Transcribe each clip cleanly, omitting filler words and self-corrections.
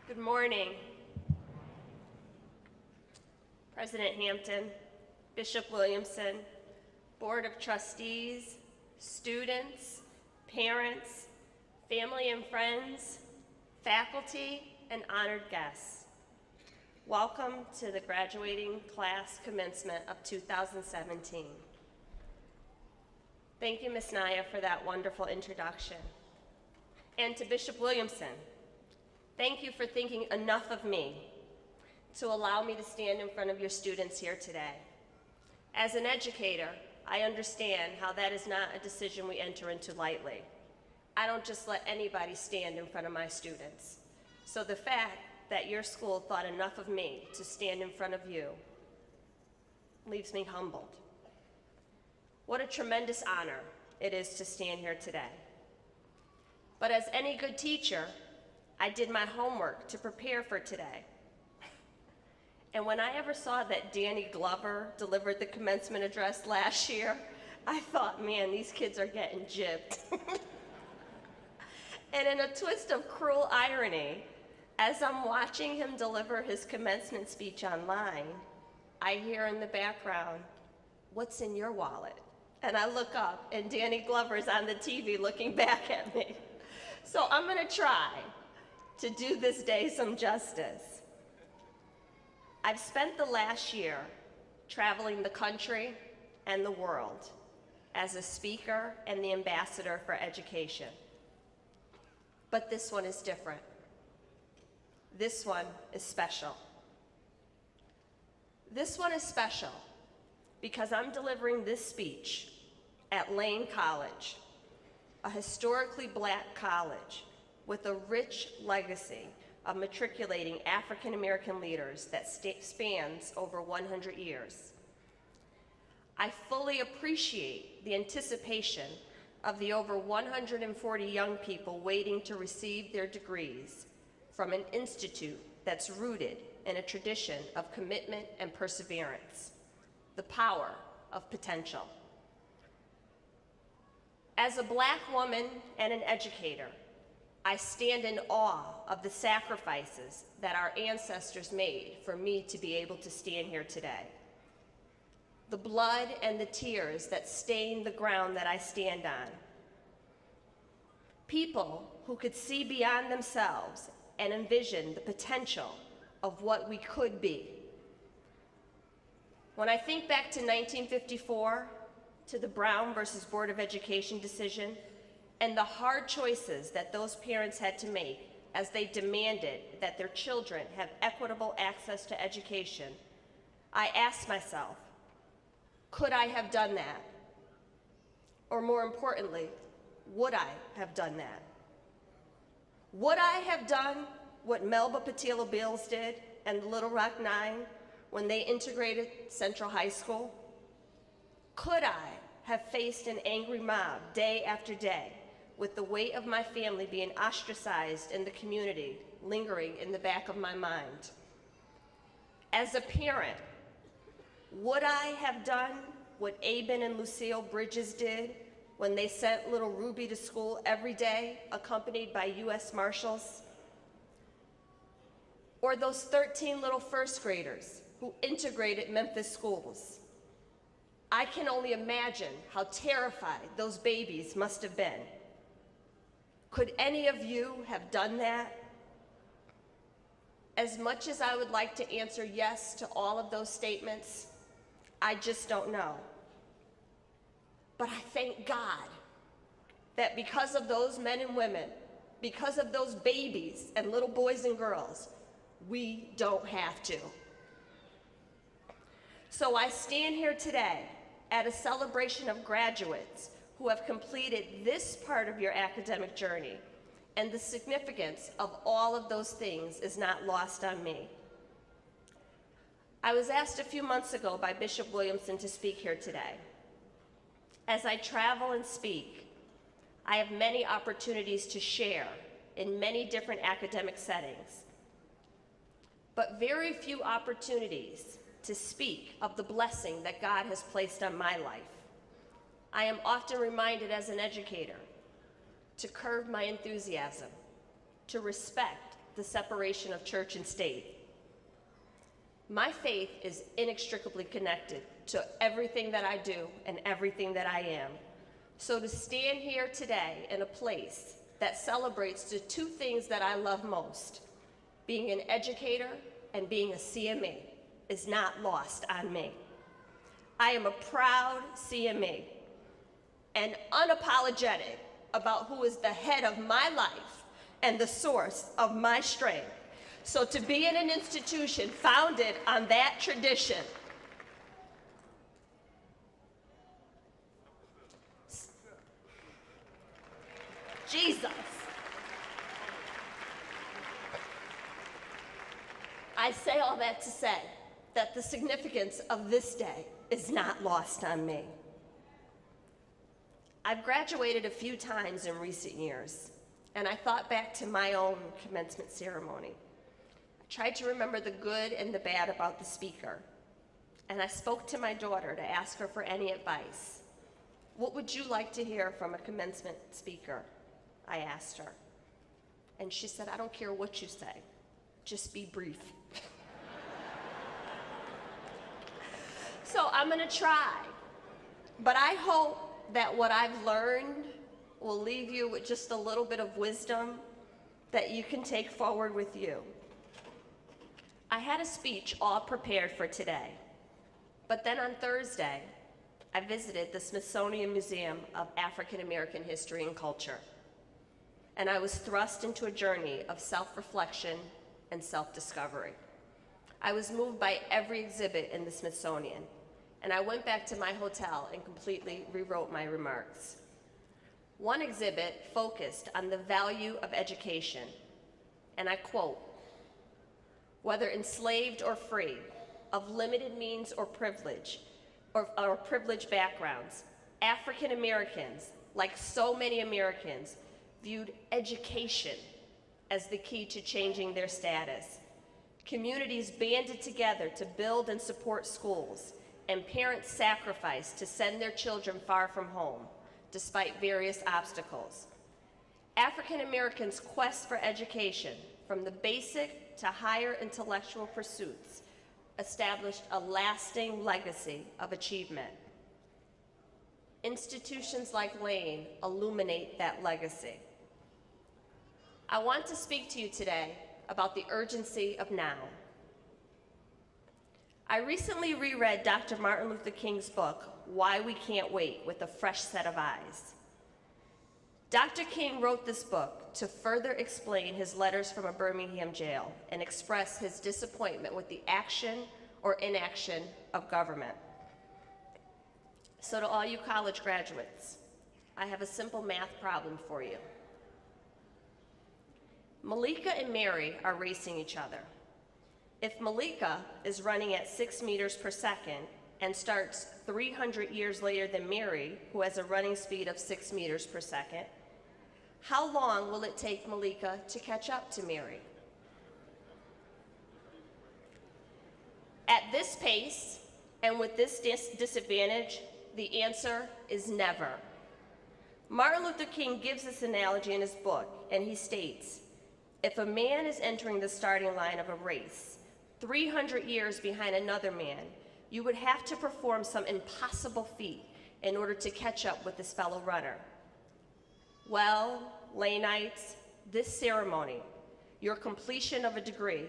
Good morning. President Hampton, Bishop Williamson, Board of Trustees, students, parents, family and friends, faculty, and honored guests. Welcome to the graduating class commencement of 2017. Thank you, Ms. Naya, for that wonderful introduction. And to Bishop Williamson, thank you for thinking enough of me to allow me to stand in front of your students here today. As an educator, I understand how that is not a decision we enter into lightly. I don't just let anybody stand in front of my students. So the fact that your school thought enough of me to stand in front of you leaves me humbled. What a tremendous honor it is to stand here today. But as any good teacher, I did my homework to prepare for today. And when I ever saw that Danny Glover delivered the commencement address last year, I thought, man, these kids are getting gypped. And in a twist of cruel irony, as I'm watching him deliver his commencement speech online, I hear in the background, "What's in your wallet?" And I look up, and Danny Glover's on the TV looking back at me. So I'm gonna try to do this day some justice. I've spent the last year traveling the country and the world as a speaker and the ambassador for education. But this one is different. This one is special. This one is special because I'm delivering this speech at Lane College, a historically Black college with a rich legacy of matriculating African American leaders that spans over 100 years. I fully appreciate the anticipation of the over 140 young people waiting to receive their degrees from an institute that's rooted in a tradition of commitment and perseverance, the power of potential. As a Black woman and an educator, I stand in awe of the sacrifices that our ancestors made for me to be able to stand here today. The blood and the tears that stain the ground that I stand on. People who could see beyond themselves and envision the potential of what we could be. When I think back to 1954, to the Brown versus Board of Education decision, and the hard choices that those parents had to make as they demanded that their children have equitable access to education, I asked myself, could I have done that? Or more importantly, would I have done that? Would I have done what Melba Patila Beals did and the Little Rock Nine when they integrated Central High School? Could I have faced an angry mob day after day with the weight of my family being ostracized in the community lingering in the back of my mind? As a parent, would I have done what Aben and Lucille Bridges did when they sent little Ruby to school every day, accompanied by U.S. Marshals? Or those 13 little first graders who integrated Memphis schools? I can only imagine how terrified those babies must have been. Could any of you have done that? As much as I would like to answer yes to all of those statements, I just don't know. But I thank God that because of those men and women, because of those babies and little boys and girls, we don't have to. So I stand here today at a celebration of graduates who have completed this part of your academic journey, and the significance of all of those things is not lost on me. I was asked a few months ago by Bishop Williamson to speak here today. As I travel and speak, I have many opportunities to share in many different academic settings, but very few opportunities to speak of the blessing that God has placed on my life. I am often reminded as an educator to curb my enthusiasm, to respect the separation of church and state. My faith is inextricably connected to everything that I do and everything that I am. So to stand here today in a place that celebrates the two things that I love most, being an educator and being a CME, is not lost on me. I am a proud CME and unapologetic about who is the head of my life and the source of my strength. So to be in an institution founded on that tradition, Jesus. I say all that to say that the significance of this day is not lost on me. I've graduated a few times in recent years, and I thought back to my own commencement ceremony. I tried to remember the good and the bad about the speaker, and I spoke to my daughter to ask her for any advice. What would you like to hear from a commencement speaker? I asked her. And she said, I don't care what you say, just be brief. So I'm gonna try, but I hope that what I've learned will leave you with just a little bit of wisdom that you can take forward with you. I had a speech all prepared for today, but then on Thursday, I visited the Smithsonian Museum of African American History and Culture, and I was thrust into a journey of self-reflection and self-discovery. I was moved by every exhibit in the Smithsonian, and I went back to my hotel and completely rewrote my remarks. One exhibit focused on the value of education, and I quote, "Whether enslaved or free, of limited means or privilege, or privileged backgrounds, African Americans, like so many Americans, viewed education as the key to changing their status. Communities banded together to build and support schools, and parents sacrificed to send their children far from home, despite various obstacles. African Americans' quest for education, from the basic to higher intellectual pursuits, established a lasting legacy of achievement. Institutions like Lane illuminate that legacy. I want to speak to you today about the urgency of now. I recently reread Dr. Martin Luther King's book, Why We Can't Wait, with a fresh set of eyes. Dr. King wrote this book to further explain his letters from a Birmingham jail and express his disappointment with the action or inaction of government. So to all you college graduates, I have a simple math problem for you. Malika and Mary are racing each other. If Malika is running at 6 meters per second and starts 300 years later than Mary, who has a running speed of 6 meters per second, how long will it take Malika to catch up to Mary? At this pace, and with this disadvantage, the answer is never. Martin Luther King gives this analogy in his book, and he states, if a man is entering the starting line of a race, 300 years behind another man, you would have to perform some impossible feat in order to catch up with this fellow runner. Well, Laneites, this ceremony, your completion of a degree,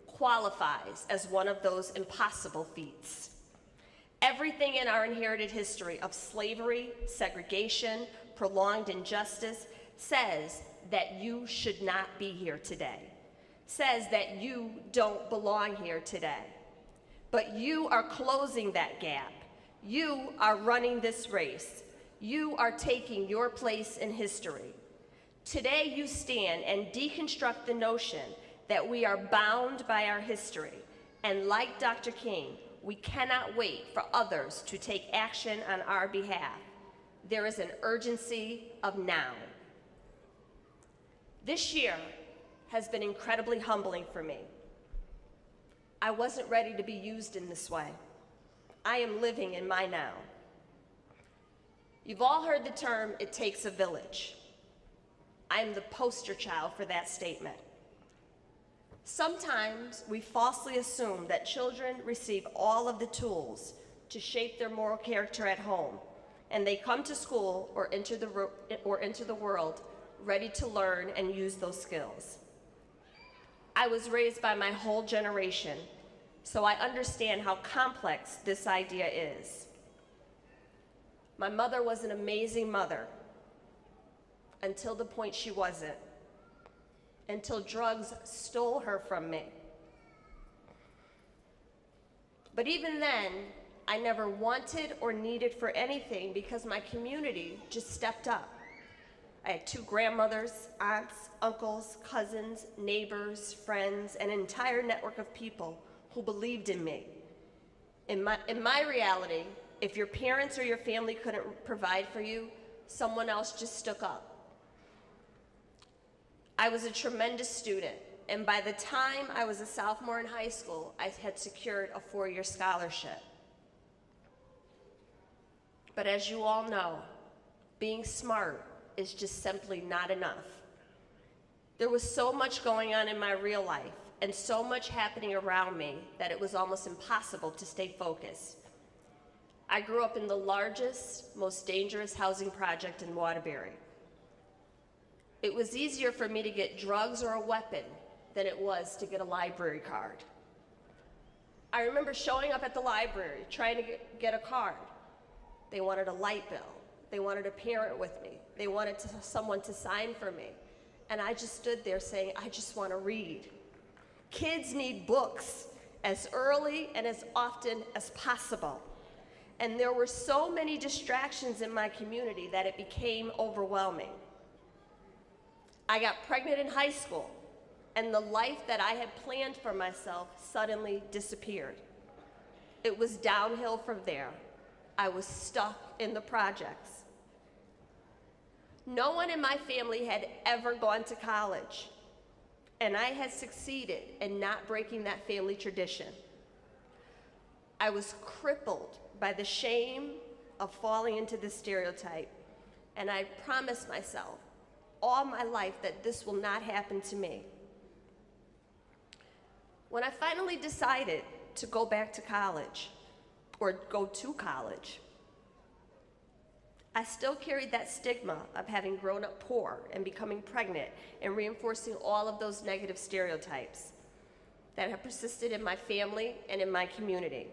qualifies as one of those impossible feats. Everything in our inherited history of slavery, segregation, prolonged injustice says that you should not be here today, says that you don't belong here today. But you are closing that gap. You are running this race. You are taking your place in history. Today you stand and deconstruct the notion that we are bound by our history, and like Dr. King, we cannot wait for others to take action on our behalf. There is an urgency of now. This year has been incredibly humbling for me. I wasn't ready to be used in this way. I am living in my now. You've all heard the term, it takes a village. I am the poster child for that statement. Sometimes we falsely assume that children receive all of the tools to shape their moral character at home, and they come to school or into the world ready to learn and use those skills. I was raised by my whole generation, so I understand how complex this idea is. My mother was an amazing mother until the point she wasn't, until drugs stole her from me. But even then, I never wanted or needed for anything because my community just stepped up. I had 2 grandmothers, aunts, uncles, cousins, neighbors, friends, an entire network of people who believed in me. In my reality, if your parents or your family couldn't provide for you, someone else just stuck up. I was a tremendous student, and by the time I was a sophomore in high school, I had secured a 4-year scholarship. But as you all know, being smart is just simply not enough. There was so much going on in my real life and so much happening around me that it was almost impossible to stay focused. I grew up in the largest, most dangerous housing project in Waterbury. It was easier for me to get drugs or a weapon than it was to get a library card. I remember showing up at the library trying to get a card. They wanted a light bill. They wanted a parent with me. They wanted someone to sign for me. And I just stood there saying, I just want to read. Kids need books as early and as often as possible. And there were so many distractions in my community that it became overwhelming. I got pregnant in high school, and the life that I had planned for myself suddenly disappeared. It was downhill from there. I was stuck in the projects. No one in my family had ever gone to college, and I had succeeded in not breaking that family tradition. I was crippled by the shame of falling into this stereotype, and I promised myself all my life that this will not happen to me. When I finally decided to go back to college, or go to college, I still carried that stigma of having grown up poor and becoming pregnant and reinforcing all of those negative stereotypes that have persisted in my family and in my community.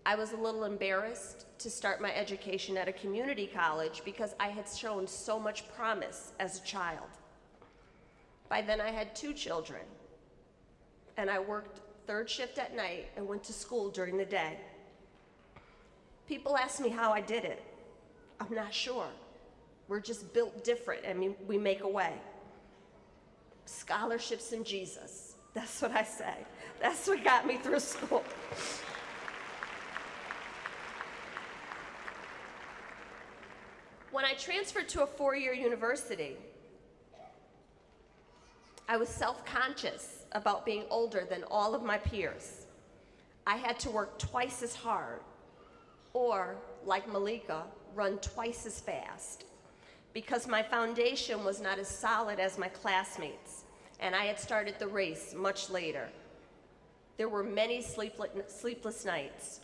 I was a little embarrassed to start my education at a community college because I had shown so much promise as a child. By then I had 2 children, and I worked 3rd shift at night and went to school during the day. People ask me how I did it. I'm not sure. We're just built different. I mean, we make a way. Scholarships in Jesus. That's what I say. That's what got me through school. When I transferred to a 4-year university, I was self-conscious about being older than all of my peers. I had to work twice as hard, or, like Malika, run twice as fast, because my foundation was not as solid as my classmates, and I had started the race much later. There were many sleepless nights.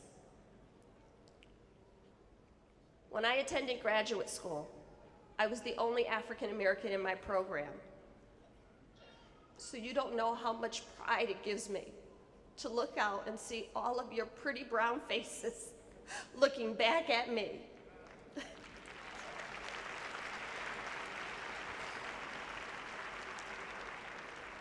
When I attended graduate school, I was the only African American in my program. So you don't know how much pride it gives me to look out and see all of your pretty brown faces looking back at me.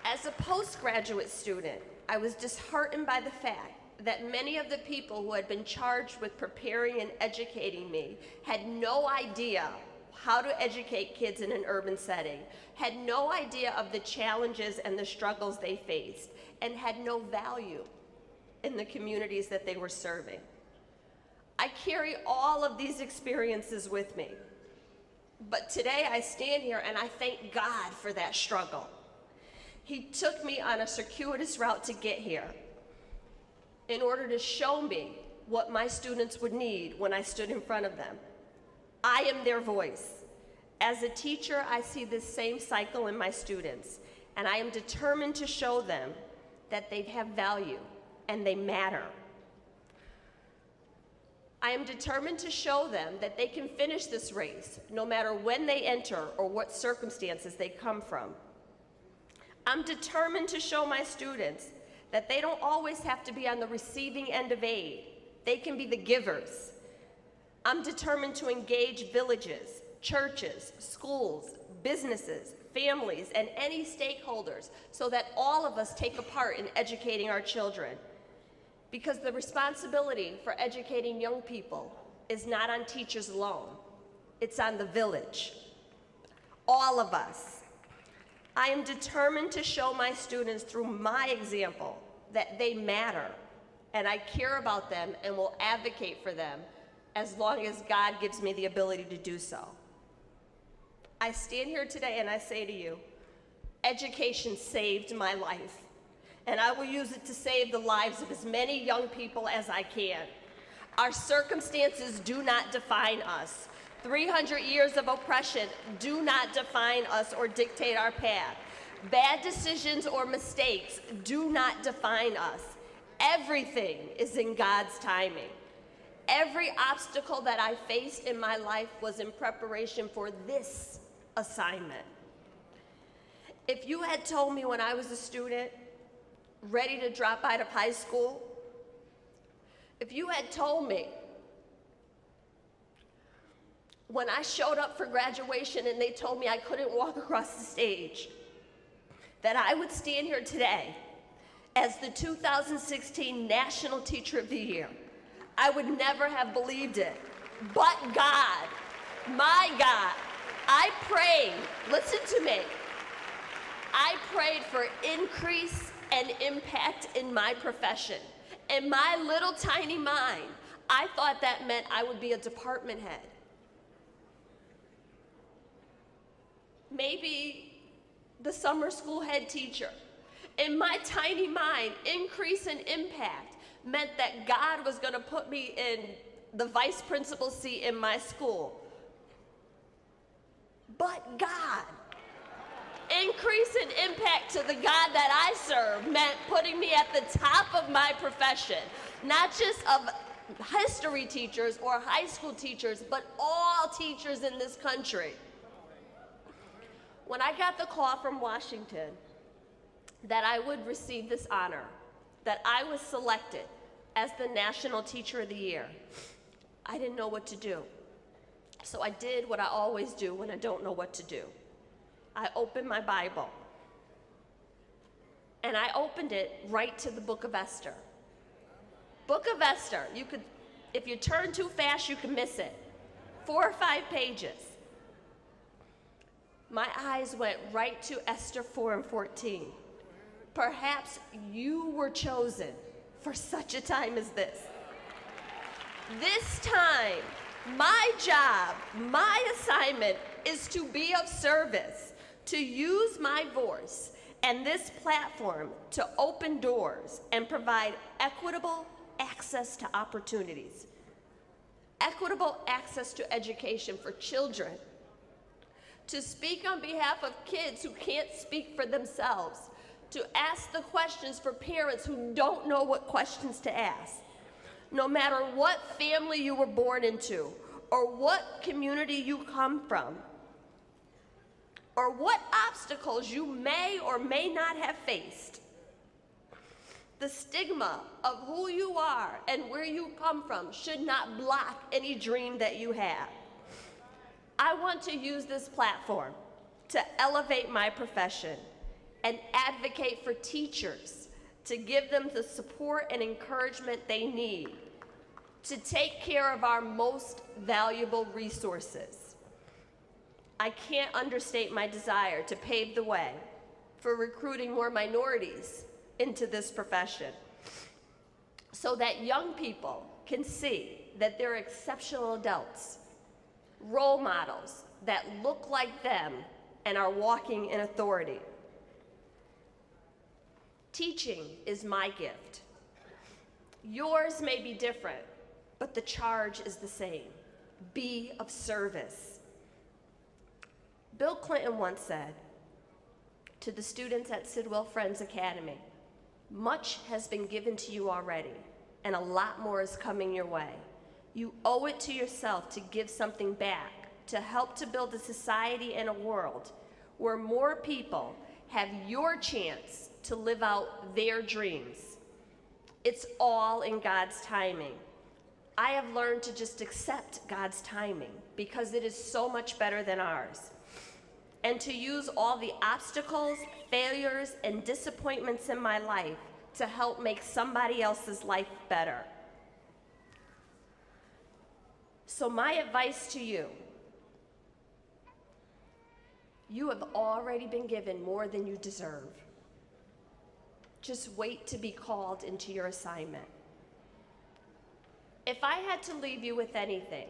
As a postgraduate student, I was disheartened by the fact that many of the people who had been charged with preparing and educating me had no idea how to educate kids in an urban setting, had no idea of the challenges and the struggles they faced, and had no value in the communities that they were serving. I carry all of these experiences with me, but today I stand here and I thank God for that struggle. He took me on a circuitous route to get here in order to show me what my students would need when I stood in front of them. I am their voice. As a teacher, I see this same cycle in my students, and I am determined to show them that they have value and they matter. I am determined to show them that they can finish this race no matter when they enter or what circumstances they come from. I'm determined to show my students that they don't always have to be on the receiving end of aid. They can be the givers. I'm determined to engage villages, churches, schools, businesses, families, and any stakeholders so that all of us take a part in educating our children. Because the responsibility for educating young people is not on teachers alone. It's on the village. All of us. I am determined to show my students through my example that they matter, and I care about them and will advocate for them as long as God gives me the ability to do so. I stand here today and I say to you, education saved my life, and I will use it to save the lives of as many young people as I can. Our circumstances do not define us. 300 years of oppression do not define us or dictate our path. Bad decisions or mistakes do not define us. Everything is in God's timing. Every obstacle that I faced in my life was in preparation for this assignment. If you had told me when I was a student, ready to drop out of high school, if you had told me when I showed up for graduation and they told me I couldn't walk across the stage, that I would stand here today as the 2016 National Teacher of the Year, I would never have believed it. But God, my God, I prayed, listen to me, I prayed for increase and impact in my profession. In my little tiny mind, I thought that meant I would be a department head. Maybe the summer school head teacher. In my tiny mind, increase and impact meant that God was going to put me in the vice principal seat in my school. But God, increase and impact to the God that I serve meant putting me at the top of my profession, not just of history teachers or high school teachers, but all teachers in this country. When I got the call from Washington that I would receive this honor, that I was selected as the National Teacher of the Year, I didn't know what to do. So I did what I always do when I don't know what to do. I opened my Bible, and I opened it right to the book of Esther. Book of Esther, you could, if you turn too fast, you can miss it. 4 or 5 pages. My eyes went right to Esther 4 and 14. Perhaps you were chosen for such a time as this. This time, my job, my assignment is to be of service, to use my voice and this platform to open doors and provide equitable access to opportunities, equitable access to education for children, to speak on behalf of kids who can't speak for themselves, to ask the questions for parents who don't know what questions to ask. No matter what family you were born into, or what community you come from, or what obstacles you may or may not have faced, the stigma of who you are and where you come from should not block any dream that you have. I want to use this platform to elevate my profession and advocate for teachers, to give them the support and encouragement they need to take care of our most valuable resources. I can't understate my desire to pave the way for recruiting more minorities into this profession so that young people can see that they're exceptional adults, role models that look like them and are walking in authority. Teaching is my gift. Yours may be different, but the charge is the same. Be of service. Bill Clinton once said, To the students at Sidwell Friends Academy, much has been given to you already, and a lot more is coming your way. You owe it to yourself to give something back, to help to build a society and a world where more people have your chance to live out their dreams. It's all in God's timing. I have learned to just accept God's timing because it is so much better than ours. And to use all the obstacles, failures, and disappointments in my life to help make somebody else's life better. So my advice to you, you have already been given more than you deserve. Just wait to be called into your assignment. If I had to leave you with anything,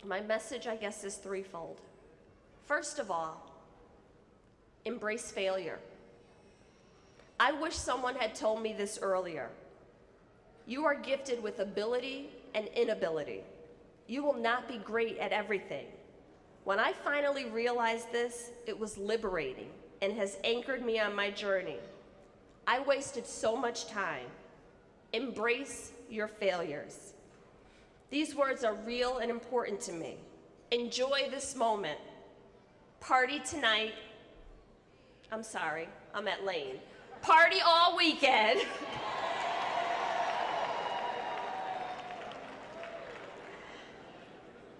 my message, I guess, is threefold. First of all, embrace failure. I wish someone had told me this earlier. You are gifted with ability and inability. You will not be great at everything. When I finally realized this, it was liberating and has anchored me on my journey. I wasted so much time. Embrace your failures. These words are real and important to me. Enjoy this moment. Party tonight. I'm sorry, I'm at Lane. Party all weekend.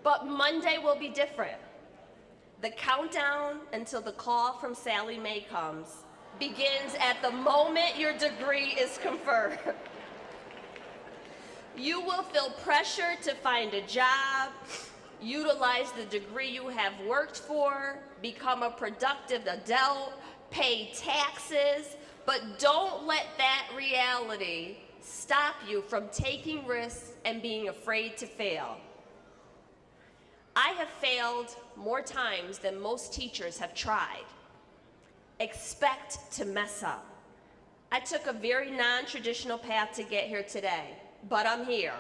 But Monday will be different. The countdown until the call from Sally Mae comes begins at the moment your degree is conferred. You will feel pressure to find a job, utilize the degree you have worked for, become a productive adult, pay taxes, but don't let that reality stop you from taking risks and being afraid to fail. I have failed more times than most teachers have tried. Expect to mess up. I took a very non-traditional path to get here today, but I'm here.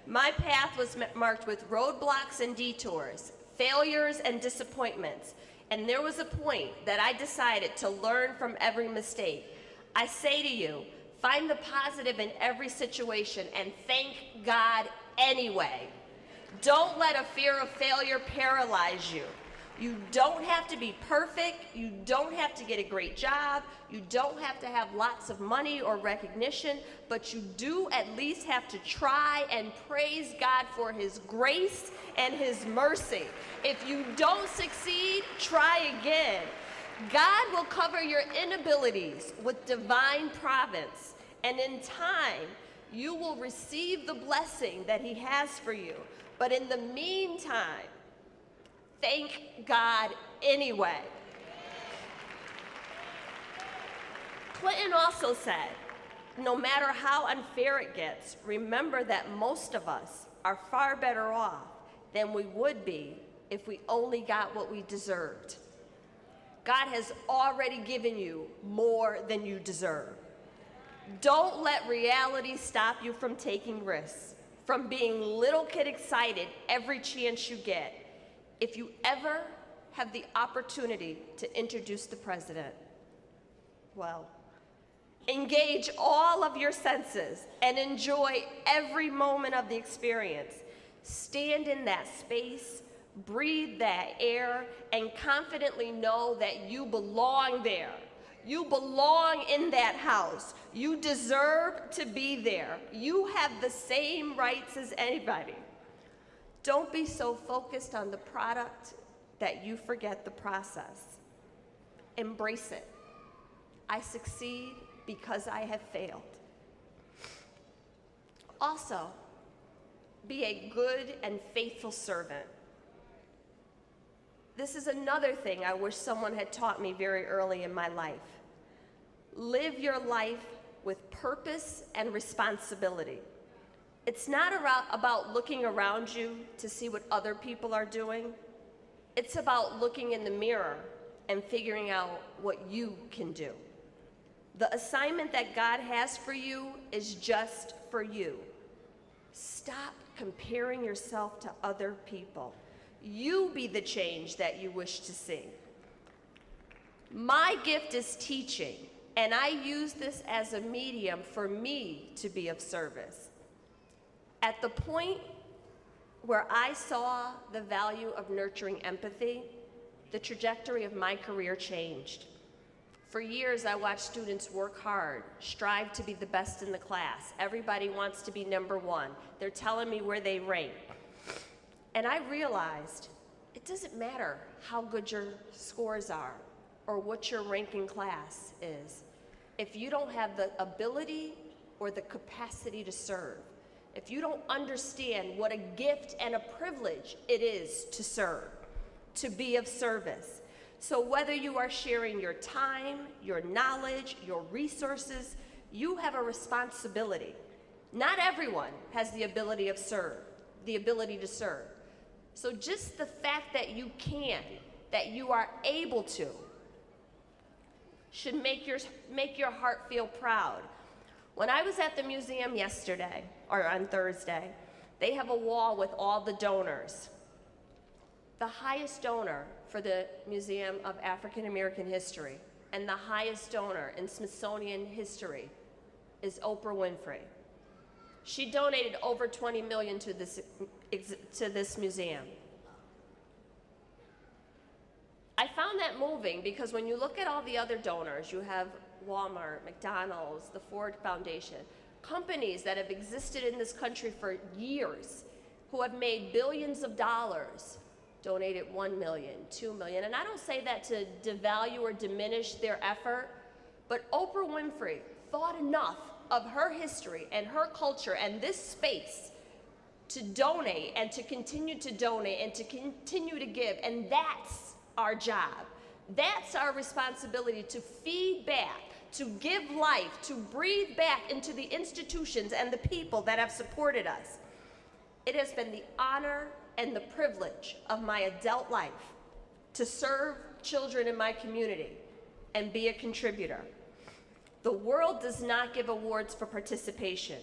My path was marked with roadblocks and detours, failures and disappointments, and there was a point that I decided to learn from every mistake. I say to you, find the positive in every situation and thank God anyway. Don't let a fear of failure paralyze you. You don't have to be perfect. You don't have to get a great job. You don't have to have lots of money or recognition, but you do at least have to try and praise God for His grace and His mercy. If you don't succeed, try again. God will cover your inabilities with divine providence, and in time, you will receive the blessing that He has for you. But in the meantime, thank God anyway. Clinton also said, no matter how unfair it gets, remember that most of us are far better off than we would be if we only got what we deserved. God has already given you more than you deserve. Don't let reality stop you from taking risks, from being little kid excited every chance you get. If you ever have the opportunity to introduce the president, well, engage all of your senses and enjoy every moment of the experience. Stand in that space, breathe that air, and confidently know that you belong there. You belong in that house. You deserve to be there. You have the same rights as anybody. Don't be so focused on the product that you forget the process. Embrace it. I succeed because I have failed. Also, be a good and faithful servant. This is another thing I wish someone had taught me very early in my life. Live your life with purpose and responsibility. It's not about looking around you to see what other people are doing. It's about looking in the mirror and figuring out what you can do. The assignment that God has for you is just for you. Stop comparing yourself to other people. You be the change that you wish to see. My gift is teaching, and I use this as a medium for me to be of service. At the point where I saw the value of nurturing empathy, the trajectory of my career changed. For years, I watched students work hard, strive to be the best in the class. Everybody wants to be number one. They're telling me where they rank. And I realized it doesn't matter how good your scores are or what your ranking class is. If you don't have the ability or the capacity to serve, if you don't understand what a gift and a privilege it is to serve, to be of service. So whether you are sharing your time, your knowledge, your resources, you have a responsibility. Not everyone has the ability to serve. So just the fact that you can, that you are able to, should make your heart feel proud. When I was at the museum yesterday, or on Thursday, they have a wall with all the donors. The highest donor for the Museum of African American History and the highest donor in Smithsonian history is Oprah Winfrey. She donated over $20 million to this museum. I found that moving because when you look at all the other donors, you have Walmart, McDonald's, the Ford Foundation, companies that have existed in this country for years, who have made billions of dollars, donated $1 million, $2 million. And I don't say that to devalue or diminish their effort, but Oprah Winfrey thought enough of her history and her culture and this space to donate and to continue to donate and to continue to give. And that's our job. That's our responsibility, to feed back, to give life, to breathe back into the institutions and the people that have supported us. It has been the honor and the privilege of my adult life to serve children in my community and be a contributor. The world does not give awards for participation.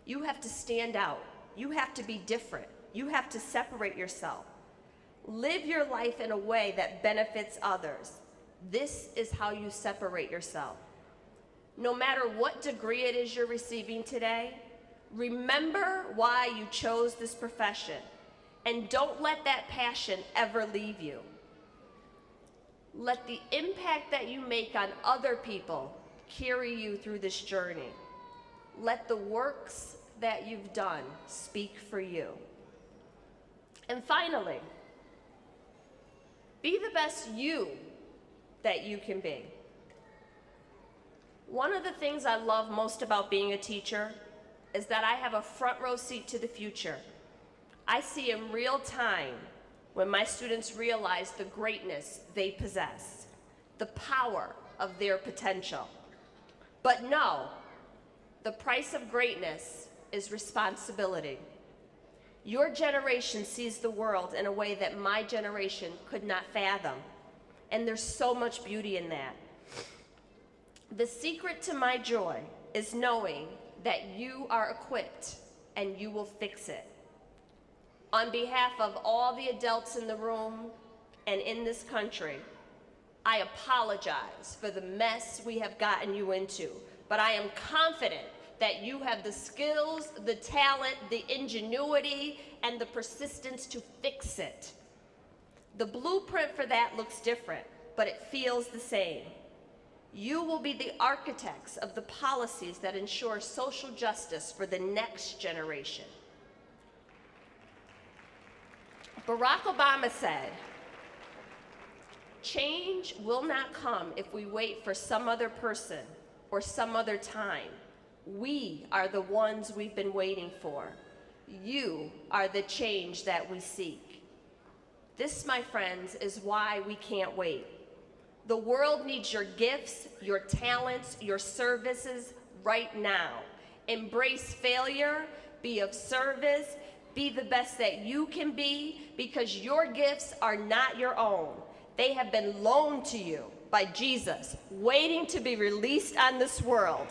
You have to stand out. You have to be different. You have to separate yourself. Live your life in a way that benefits others. This is how you separate yourself. No matter what degree it is you're receiving today, remember why you chose this profession, and don't let that passion ever leave you. Let the impact that you make on other people carry you through this journey. Let the works that you've done speak for you. And finally, be the best you that you can be. One of the things I love most about being a teacher is that I have a front row seat to the future. I see in real time when my students realize the greatness they possess, the power of their potential. But no, the price of greatness is responsibility. Your generation sees the world in a way that my generation could not fathom, and there's so much beauty in that. The secret to my joy is knowing that you are equipped and you will fix it. On behalf of all the adults in the room and in this country, I apologize for the mess we have gotten you into, but I am confident that you have the skills, the talent, the ingenuity, and the persistence to fix it. The blueprint for that looks different, but it feels the same. You will be the architects of the policies that ensure social justice for the next generation. Barack Obama said, "Change will not come if we wait for some other person or some other time. We are the ones we've been waiting for. You are the change that we seek." This, my friends, is why we can't wait. The world needs your gifts, your talents, your services right now. Embrace failure, be of service, be the best that you can be, because your gifts are not your own. They have been loaned to you by Jesus, waiting to be released on this world.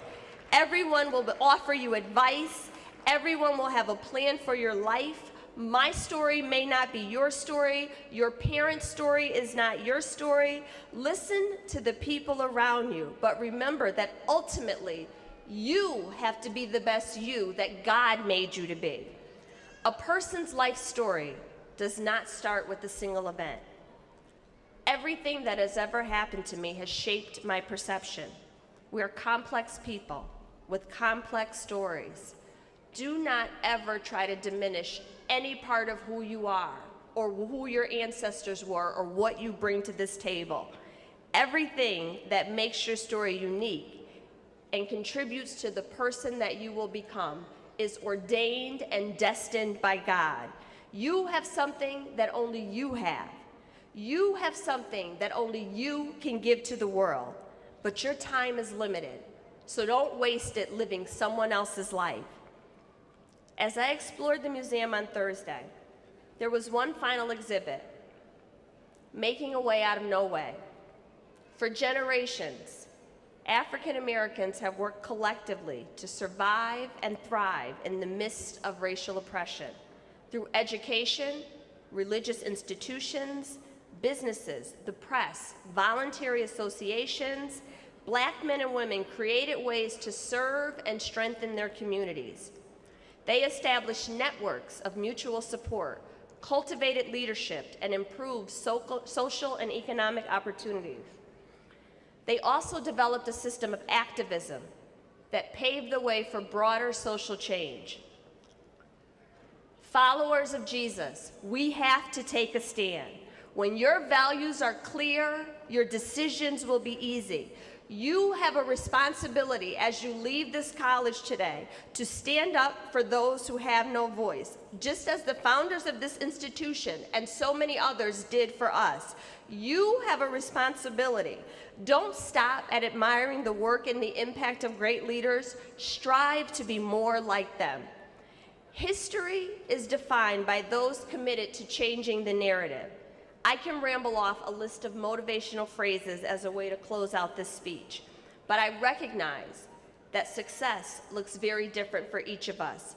Everyone will offer you advice. Everyone will have a plan for your life. My story may not be your story. Your parent's story is not your story. Listen to the people around you, but remember that ultimately, you have to be the best you that God made you to be. A person's life story does not start with a single event. Everything that has ever happened to me has shaped my perception. We are complex people with complex stories. Do not ever try to diminish any part of who you are or who your ancestors were or what you bring to this table. Everything that makes your story unique and contributes to the person that you will become is ordained and destined by God. You have something that only you have. You have something that only you can give to the world, but your time is limited, so don't waste it living someone else's life. As I explored the museum on Thursday, there was one final exhibit, Making a Way Out of No Way. For generations, African Americans have worked collectively to survive and thrive in the midst of racial oppression through education, religious institutions, businesses, the press, voluntary associations. Black men and women created ways to serve and strengthen their communities. They established networks of mutual support, cultivated leadership, and improved social and economic opportunities. They also developed a system of activism that paved the way for broader social change. Followers of Jesus, we have to take a stand. When your values are clear, your decisions will be easy. You have a responsibility as you leave this college today to stand up for those who have no voice, just as the founders of this institution and so many others did for us. You have a responsibility. Don't stop at admiring the work and the impact of great leaders. Strive to be more like them. History is defined by those committed to changing the narrative. I can ramble off a list of motivational phrases as a way to close out this speech, but I recognize that success looks very different for each of us.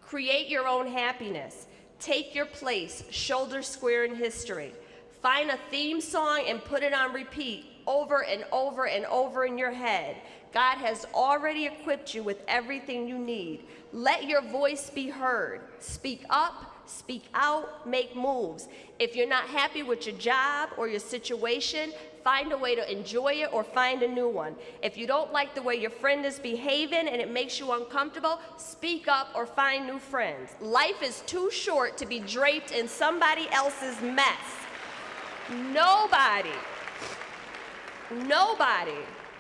Create your own happiness. Take your place, shoulder square in history. Find a theme song and put it on repeat over and over and over in your head. God has already equipped you with everything you need. Let your voice be heard. Speak up, speak out, make moves. If you're not happy with your job or your situation, find a way to enjoy it or find a new one. If you don't like the way your friend is behaving and it makes you uncomfortable, speak up or find new friends. Life is too short to be draped in somebody else's mess. Nobody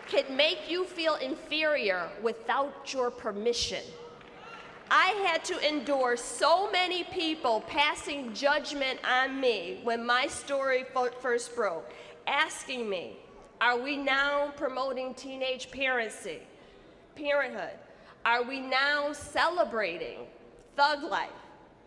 can make you feel inferior without your permission. I had to endure so many people passing judgment on me when my story first broke, asking me, are we now promoting teenage parenthood? Are we now celebrating thug life?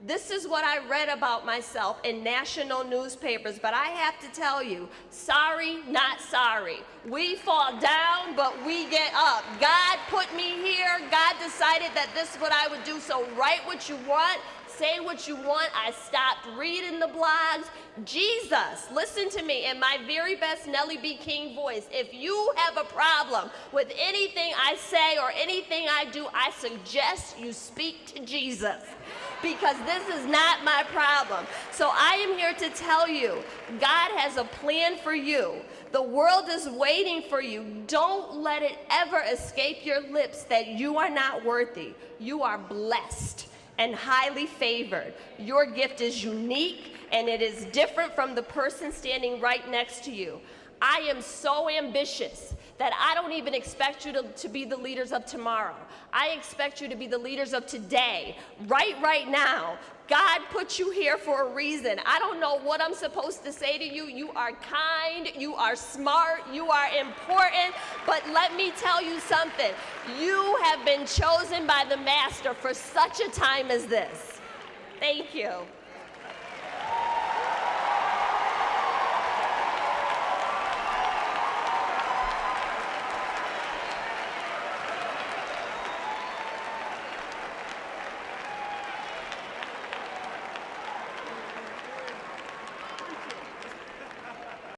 This is what I read about myself in national newspapers, but I have to tell you, sorry, not sorry. We fall down, but we get up. God put me here. God decided that this is what I would do, so write what you want, say what you want. I stopped reading the blogs. Jesus, listen to me in my very best Nellie B. King voice. If you have a problem with anything I say or anything I do, I suggest you speak to Jesus, because this is not my problem. So I am here to tell you, God has a plan for you. The world is waiting for you. Don't let it ever escape your lips that you are not worthy. You are blessed and highly favored. Your gift is unique and it is different from the person standing right next to you. I am so ambitious that I don't even expect you to be the leaders of tomorrow. I expect you to be the leaders of today, right now. God put you here for a reason. I don't know what I'm supposed to say to you. You are kind, you are smart, you are important, but let me tell you something. You have been chosen by the Master for such a time as this. Thank you.